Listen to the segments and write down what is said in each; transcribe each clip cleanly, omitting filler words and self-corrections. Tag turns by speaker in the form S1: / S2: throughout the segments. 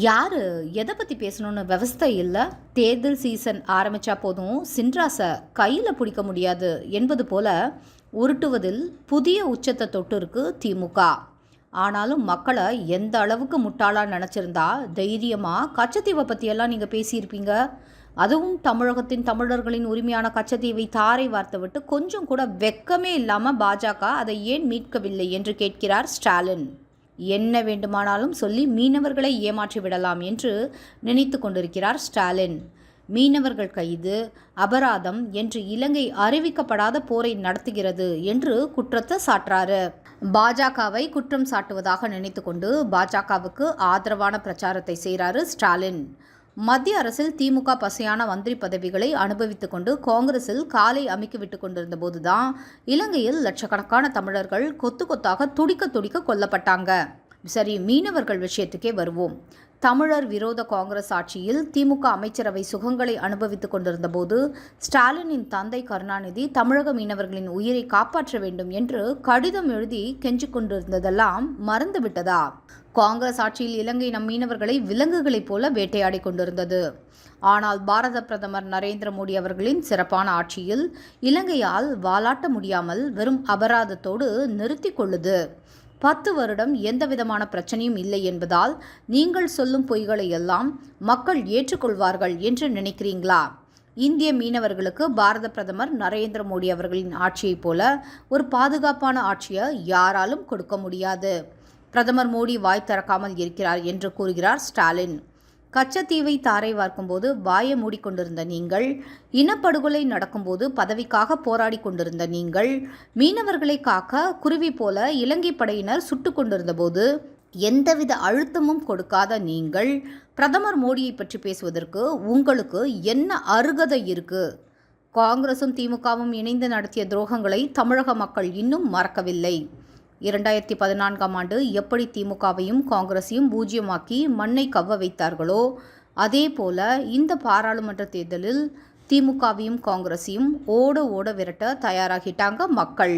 S1: யார் எதை பற்றி பேசணும்னு விவஸ்தை இல்லை. தேர்தல் சீசன் ஆரம்பித்தா போதும் சின்ராசை கையில் பிடிக்க முடியாது என்பது போல உருட்டுவதில் புதிய உச்சத்தை தொட்டு இருக்கு திமுக. ஆனாலும் மக்களை எந்த அளவுக்கு முட்டாளாக நினச்சிருந்தா தைரியமாக கச்சத்தீவை பற்றியெல்லாம் நீங்கள் பேசியிருப்பீங்க. அதுவும் தமிழகத்தின் தமிழர்களின் உரிமையான கச்சத்தீவை தாரை வார்த்து விட்டு கொஞ்சம் கூட வெக்கமே இல்லாமல் பாஜக அதை ஏன் மீட்கவில்லை என்று கேட்கிறார் ஸ்டாலின். என்ன வேண்டுமானாலும் சொல்லி மீனவர்களை ஏமாற்றி விடலாம் என்று நினைத்து கொண்டிருக்கிறார் ஸ்டாலின். மீனவர்கள் கைது அபராதம் என்று இலங்கை அறிவிக்கப்படாத போரை நடத்துகிறது என்று குற்றத்தை சாட்டுறாரு. பாஜகவை குற்றம் சாட்டுவதாக நினைத்து கொண்டு பாஜகவுக்கு ஆதரவான பிரச்சாரத்தை செய்கிறாரு ஸ்டாலின். மத்திய அரசில் திமுக பசையான மந்திரி பதவிகளை அனுபவித்துக் கொண்டு காங்கிரஸில் காலை அமைக்கி விட்டு கொண்டிருந்த போதுதான் இலங்கையில் லட்சக்கணக்கான தமிழர்கள் கொத்து கொத்தாக துடிக்க கொல்லப்பட்டாங்க. சரி, மீனவர்கள் விஷயத்துக்கே வருவோம். தமிழர் விரோத காங்கிரஸ் ஆட்சியில் திமுக அமைச்சரவை சுகங்களை அனுபவித்துக் கொண்டிருந்த போது ஸ்டாலினின் தந்தை கருணாநிதி தமிழக மீனவர்களின் உயிரை காப்பாற்ற வேண்டும் என்று கடிதம் எழுதி கெஞ்சிக் கொண்டிருந்ததெல்லாம் மறந்துவிட்டதா? காங்கிரஸ் ஆட்சியில் இலங்கை நம் மீனவர்களை விலங்குகளைப் போல வேட்டையாடி கொண்டிருந்தது. ஆனால் பாரத பிரதமர் நரேந்திர மோடி அவர்களின் சிறப்பான ஆட்சியில் இலங்கையால் வாலாட்ட முடியாமல் வெறும் அபராதத்தோடு நிறுத்தி கொள்ளுது. 10 வருடம் எந்தவிதமான பிரச்சனையும் இல்லை என்பதால் நீங்கள் சொல்லும் பொய்களை எல்லாம் மக்கள் ஏற்றுக்கொள்வார்கள் என்று நினைக்கிறீங்களா? இந்திய மீனவர்களுக்கு பாரத பிரதமர் நரேந்திர மோடி அவர்களின் ஆட்சியைப் போல ஒரு பாதுகாப்பான ஆட்சியை யாராலும் கொடுக்க முடியாது. பிரதமர் மோடி வாய் திறக்காமல் இருக்கிறார் என்று கூறுகிறார் ஸ்டாலின். கச்சத்தீவை தாரை வார்க்கும்போது வாயை மூடிக்கொண்டிருந்த நீங்கள், இனப்படுகொலை நடக்கும்போது பதவிக்காக போராடி கொண்டிருந்த நீங்கள், மீனவர்களை காக்க குருவி போல இலங்கை படையினர் சுட்டு கொண்டிருந்த போது எந்தவித அழுத்தமும் கொடுக்காத நீங்கள் பிரதமர் மோடியை பற்றி பேசுவதற்கு உங்களுக்கு என்ன அருகதை இருக்கு? காங்கிரசும் திமுகவும் இணைந்து நடத்திய துரோகங்களை தமிழக மக்கள் இன்னும் மறக்கவில்லை. 2014ஆம் ஆண்டு எப்படி திமுகவையும் காங்கிரஸையும் பூஜ்யமாக்கி மண்ணை கவ்வ வைத்தார்களோ அதே போல இந்த பாராளுமன்ற தேர்தலில் திமுகவையும் காங்கிரஸையும் ஓட விரட்ட தயாராகிட்டாங்க மக்கள்.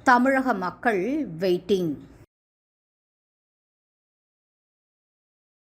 S1: தமிழக மக்கள் வெயிட்டிங்.